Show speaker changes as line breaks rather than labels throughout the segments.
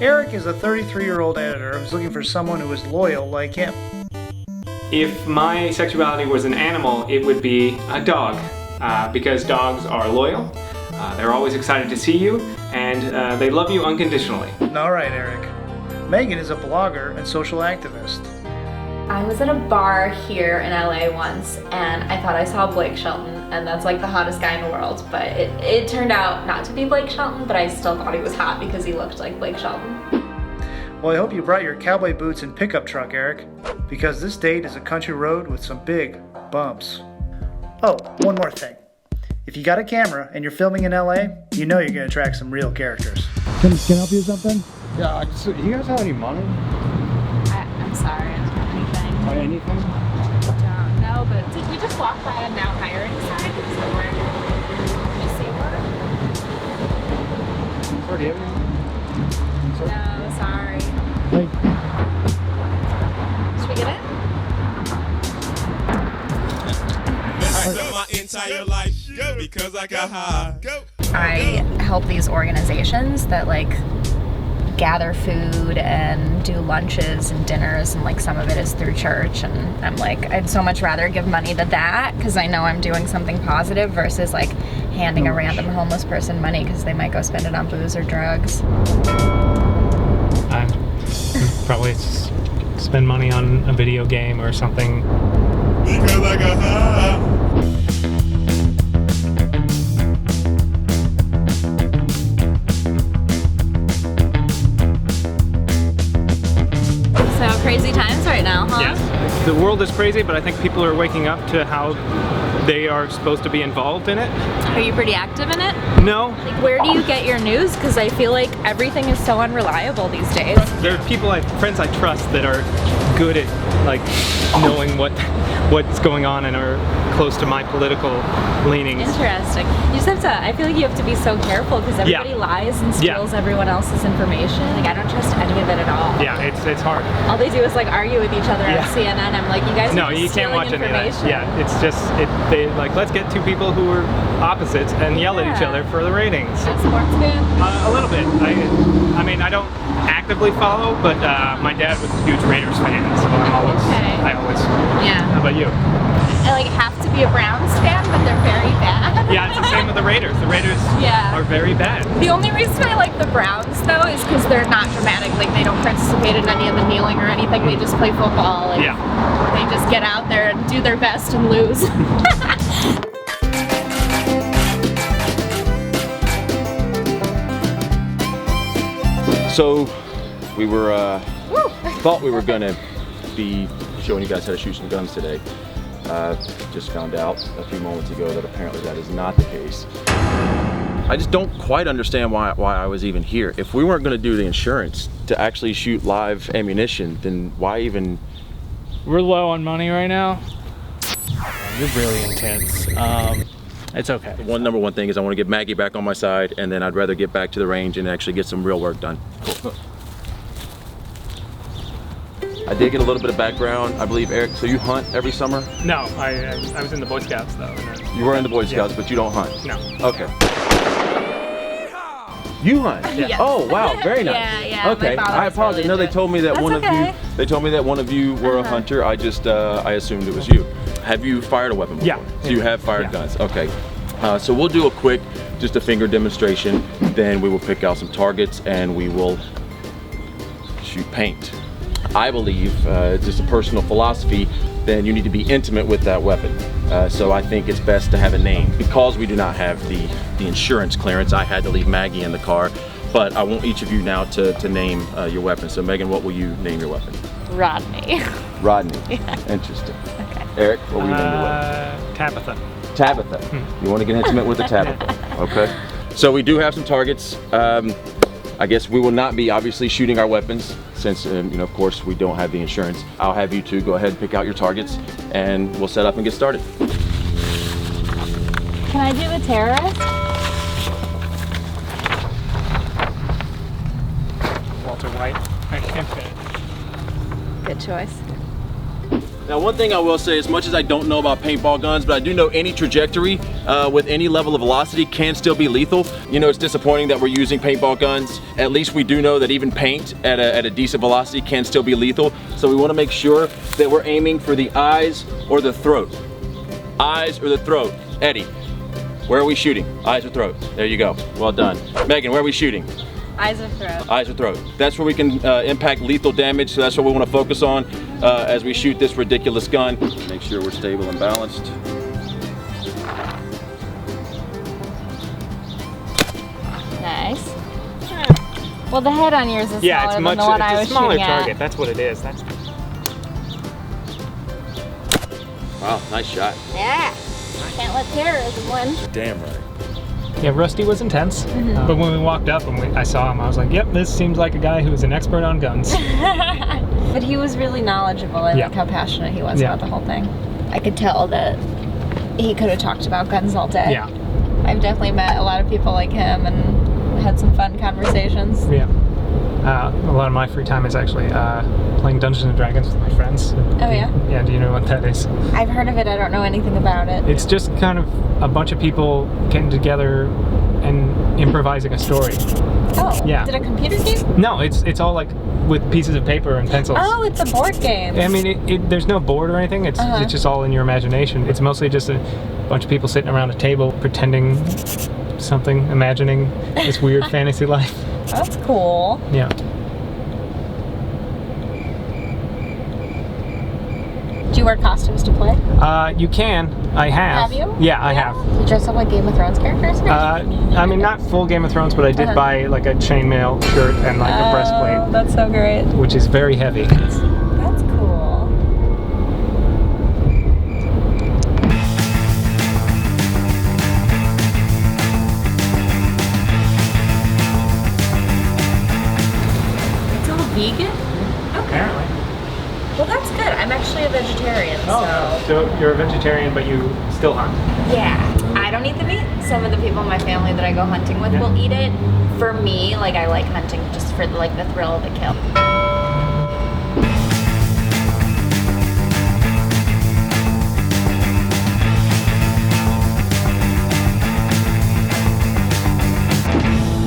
Eric is a 33-year-old editor who's looking for someone who is loyal like him.
If my sexuality was an animal, it would be a dog, because dogs are loyal, they're always excited to see you, and they love you unconditionally.
Alright, Eric. Megan is a blogger and social activist.
I was at a bar here in LA once and I thought I saw Blake Shelton, and that's like the hottest guy in the world, but it turned out not to be Blake Shelton, but I still thought he was hot because he looked like Blake Shelton.
Well, I hope you brought your cowboy boots and pickup truck, Eric, because this date is a country road with some big bumps. Oh, one more thing. If you got a camera and you're filming in LA, you know you're going to attract some real characters. Can I help you with something?
Yeah, so you guys have any money?
I'm sorry, I don't have anything.
Or anything?
No, but did we just walk by a now hiring sign? Somewhere? Did you see one?
Sorry, do you have any?
No, sorry.
Hey.
Should we get it?
My entire life because I got high.
I help these organizations that like gather food and do lunches and dinners, and like some of it is through church, and I'm like, I'd so much rather give money to that because I know I'm doing something positive versus like handing a random homeless person money because they might go spend it on booze or drugs.
I'd probably spend money on a video game or something.
Because I got high.
So crazy times right now, huh?
Yes. The world is crazy, but I think people are waking up to how they are supposed to be involved in it.
Are you pretty active in it?
No.
Like, where do you get your news? Because I feel like everything is so unreliable these days.
There are people, friends I trust that are good at like knowing what's going on and are close to my political leanings.
Interesting. You just have to, I feel like you have to be so careful because everybody lies and steals everyone else's information. Like, I don't trust any of it at all.
Yeah, it's hard.
All they do is like argue with each other on CNN. I'm like, you guys are
No,
just
you can't watch any of that.
information.
Yeah, it's just, they like, let's get two people who are opposites and yell at each
Yeah.
other for the ratings.
That sports fan?
A little bit. I mean, I don't actively follow, but my dad was a huge Raiders fan, so I always.
Yeah.
How about you?
I like have to be a Browns fan, but they're very bad.
Yeah, it's the same with the Raiders. The Raiders are very bad.
The only reason I like the Browns though is because they're not dramatic. Like, they don't participate in any of the kneeling or anything. They just play football. And they just get out there and do their best and lose.
So, we were, thought we were gonna be showing you guys how to shoot some guns today. Just found out a few moments ago that apparently that is not the case. I just don't quite understand why I was even here. If we weren't gonna do the insurance to actually shoot live ammunition, then why even?
We're low on money right now. You're really intense. It's okay.
The number one thing is I want to get Maggie back on my side, and then I'd rather get back to the range and actually get some real work done. Cool. I did get a little bit of background. I believe, Eric, so you hunt every summer?
No, I was in the Boy Scouts though.
You were in the Boy Scouts, but you don't hunt?
No.
Okay. You hunt?
Yes.
Oh wow, very nice.
Yeah.
Okay, I apologize.
Really
No, they told me that They told me that one of you were a hunter. I just I assumed it was you. Have you fired a weapon before?
Yeah.
So you have fired guns. Okay. So we'll do a quick, just a finger demonstration. Then we will pick out some targets and we will shoot paint. I believe, just a personal philosophy, then you need to be intimate with that weapon. So I think it's best to have a name. Because we do not have the insurance clearance, I had to leave Maggie in the car. But I want each of you now to name your weapon. So Megan, what will you name your weapon?
Rodney.
Rodney.
Yeah.
Interesting. Okay. Eric, what will you name your weapon?
Tabitha.
Tabitha. You want to get intimate with the Tabitha. Okay. So we do have some targets. I guess we will not be obviously shooting our weapons since, of course, we don't have the insurance. I'll have you two go ahead and pick out your targets and we'll set up and get started.
Can I do the terrorist?
Walter White. I can't fit.
Good choice.
Now, one thing I will say, as much as I don't know about paintball guns, but I do know any trajectory with any level of velocity can still be lethal. You know, it's disappointing that we're using paintball guns. At least we do know that even paint at a decent velocity can still be lethal. So we want to make sure that we're aiming for the eyes or the throat. Eyes or the throat. Eddie, where are we shooting? Eyes or throat? There you go. Well done. Megan, where are we shooting?
Eyes or throat.
Eyes or throat. That's where we can impact lethal damage, so that's what we want to focus on as we shoot this ridiculous gun. Make sure we're stable and balanced.
Nice. Well, the head on yours is
Yeah,
smaller
it's
than
much.
the one I
It's
was
a smaller
shooting at.
target. That's what it is. That's.
Wow, nice shot.
Yeah. Can't let terrorism win.
Damn right.
Yeah, Rusty was intense, but when we walked up and I saw him, I was like, "Yep, this seems like a guy who is an expert on guns."
But he was really knowledgeable. I
Yeah.
like how passionate he was
Yeah.
about the whole thing. I could tell that he could have talked about guns all day.
Yeah,
I've definitely met a lot of people like him and had some fun conversations.
yeah. A lot of my free time is actually playing Dungeons and Dragons with my friends.
Oh, yeah?
Yeah. Do you know what that is?
I've heard of it. I don't know anything about it.
It's just kind of a bunch of people getting together and improvising a story.
Oh,
Yeah.
is it a computer game?
No, it's all like with pieces of paper and pencils.
Oh, it's a board game.
I mean, there's no board or anything. It's just all in your imagination. It's mostly just a bunch of people sitting around a table pretending something, imagining this weird fantasy life.
That's cool.
Yeah.
Do you wear costumes to play?
You can. I have.
Have you?
Yeah, I have.
You dress up like Game of Thrones characters?
I mean, not full Game of Thrones, but I did buy like a chainmail shirt and like a breastplate,
That's so great.
which is very heavy.
That's cool. It's all vegan? Okay.
Apparently.
Well, that's good. I'm actually a vegetarian,
So you're a vegetarian, but you still hunt.
yeah. I don't eat the meat. Some of the people in my family that I go hunting with will eat it. For me, like I like hunting just for like the thrill of the kill.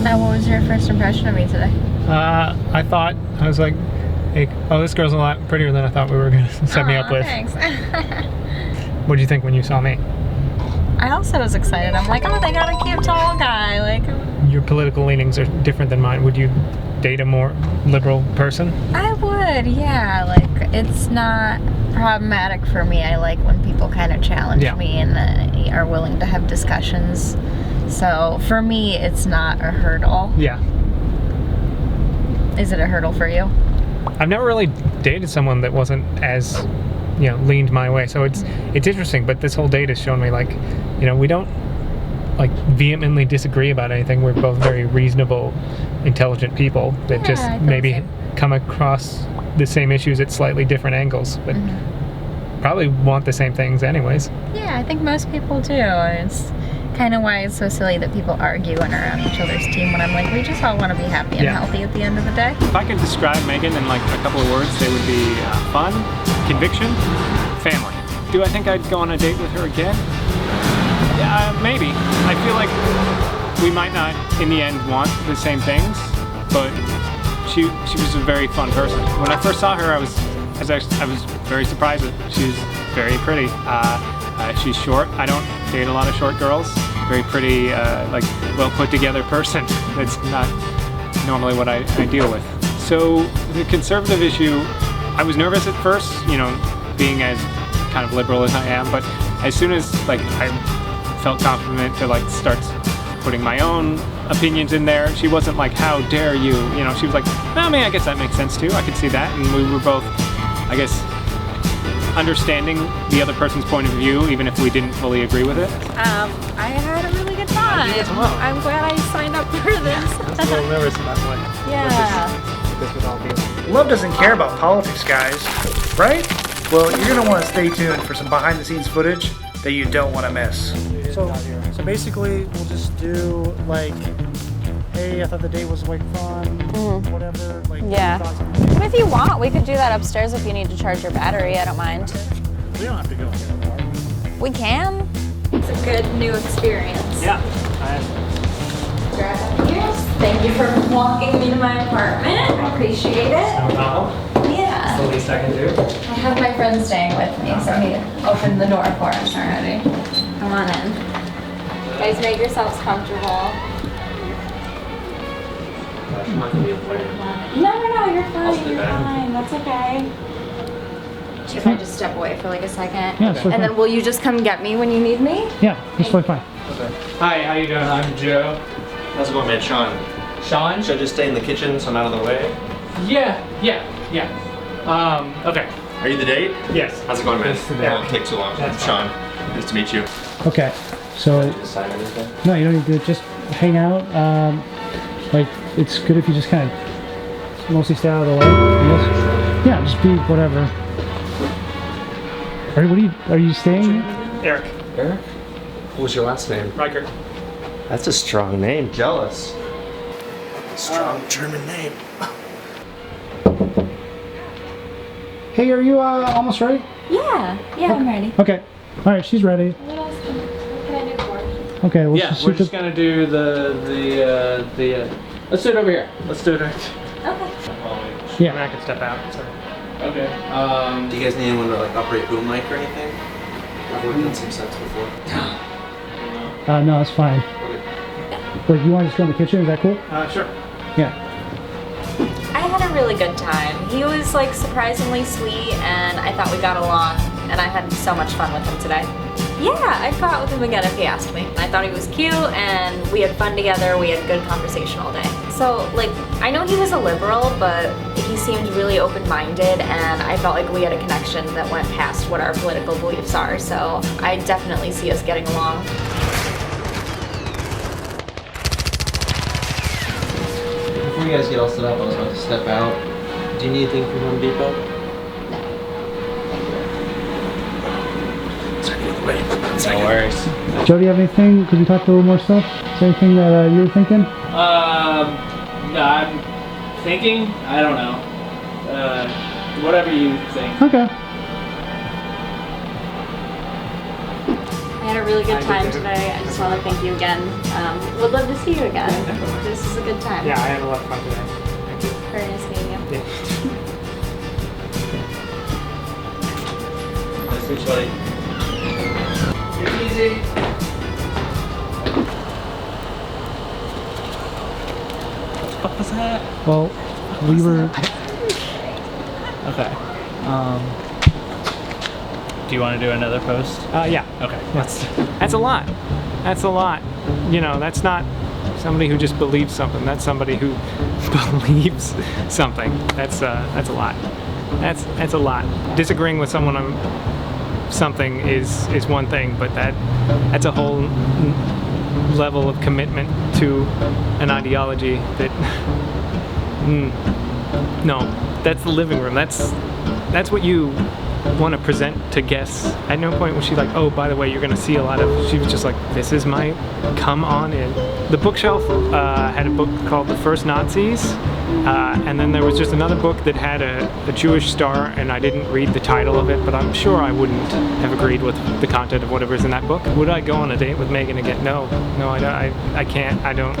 Now, what was your first impression of me today?
I was like, hey, oh, this girl's a lot prettier than I thought we were gonna set me up with.
Thanks.
What did you think when you saw me?
I also was excited. I'm like, oh, they got a cute tall guy. Like,
Your political leanings are different than mine. Would you date a more liberal person?
I would, yeah. Like, it's not problematic for me. I like when people kind of challenge me and are willing to have discussions. So for me, it's not a hurdle.
Yeah.
Is it a hurdle for you?
I've never really dated someone that wasn't as, leaned my way. So it's interesting. But this whole date has shown me, like, we don't like vehemently disagree about anything. We're both very reasonable, intelligent people that
Yeah,
just
I think
maybe
so.
come across the same issues at slightly different angles, but probably want the same things anyways.
Yeah, I think most people do. And it's kind of why it's so silly that people argue and are on each other's team when I'm like, we just all want to be happy and healthy at the end of the day.
If I could describe Megan in like a couple of words, they would be fun, conviction, family. Do I think I'd go on a date with her again? Yeah, maybe. I feel like we might not, in the end, want the same things, but she was a very fun person. When I first saw her, I was very surprised that she was very pretty. She's short. I don't date a lot of short girls. Very pretty, like well put together person. That's not normally what I deal with. So the conservative issue, I was nervous at first, being as kind of liberal as I am, but as soon as like I felt confident to like start putting my own opinions in there, she wasn't like, how dare you? She was like, I mean, I guess that makes sense too. I could see that, and we were both, I guess, understanding the other person's point of view, even if we didn't fully agree with it.
I had a really good time.
as well.
I'm glad I signed up for this.
I was a little nervous about what this would all be like.
Love doesn't care about politics, guys, right? Well, you're going to want to stay tuned for some behind-the-scenes footage that you don't want to miss.
So basically, we'll just do like, hey, I thought the date was like fun, whatever. Like,
Yeah.
thoughts on
But if you want, we could do that upstairs if you need to charge your battery. I don't mind.
We don't have to go anymore.
We can. It's a good new experience.
Yeah.
Thank you for walking me to my apartment. Appreciate it.
No problem.
Yeah.
The least I can do.
I have my friend staying with me, so he opened the door for us already. Come on in. Guys, make yourselves comfortable.
I'm not gonna be a player.
No, you're fine.
stay
You're
back.
fine. That's okay. If I just step away for like a second.
Yeah, it's totally
And then will you just come get me when you need me?
Yeah, that's totally fine.
Hi, how you doing? I'm Joe.
How's it going, man? Sean.
Sean?
Should I just stay in the kitchen so I'm out of the way?
Yeah. Okay.
Are you the date?
Yes.
How's it going, man?
Yes, the date.
Yeah, it won't take too long.
That's
Sean. Nice to meet you.
Okay, so
Did you sign anything?
no, you don't need to just hang out. Like it's good if you just kind of mostly stay out of the way. I guess. Yeah, just be whatever. Are you staying?
Eric.
Eric? What was your last name?
Riker.
That's a strong name. Jealous. Strong German name.
Hey, are you almost ready?
Yeah, I'm ready.
Okay. All right, she's ready.
What else can I do for you?
Okay, let's
Yeah,
just
we're
shoot
just gonna do the let's do it over here. Let's do it right.
Okay.
Yeah.
I mean, I can step out. So. Okay.
Do you guys need anyone to like operate boom mic or anything? I've worked on some sets before.
No, it's fine. Wait, you want to just go in the kitchen? Is that cool?
Sure.
Yeah.
I had a really good time. He was like surprisingly sweet and I thought we got along and I had so much fun with him today. Yeah, I'd go out with him again if he asked me. I thought he was cute and we had fun together. We had good conversation all day. So like, I know he was a liberal, but he seemed really open-minded and I felt like we had a connection that went past what our political beliefs are. So I definitely see us getting along.
Before you guys get all set up, I was about to step out. Do you need anything from Home Depot?
No worries.
Joe, do you have anything? Could we talk a little more stuff? Is there anything that you were thinking?
No, I'm thinking. I don't know. Whatever you think.
Okay.
I had a really good time today. I just want to thank you again. Would love to see you again. This is a good time.
Yeah, I had a lot of fun today. Thank you.
Very nice meeting you.
Nice to meet you, buddy.
You're easy. What was that?
Well, we were.
Okay. Do you want to do another post? Yeah. Okay. That's a lot. That's a lot. You know, that's not somebody who just believes something. That's somebody who believes something. That's a lot. That's a lot. Disagreeing with someone on something is one thing, but that's a whole level of commitment to an ideology that. No, that's the living room. That's what you want to present to guests. At no point was she like, oh, by the way, you're going to see a lot of. She was just like, this is my come on in. The bookshelf had a book called The First Nazis, and then there was just another book that had a Jewish star, and I didn't read the title of it, but I'm sure I wouldn't have agreed with the content of whatever's in that book. Would I go on a date with Megan again? No, I can't. I don't.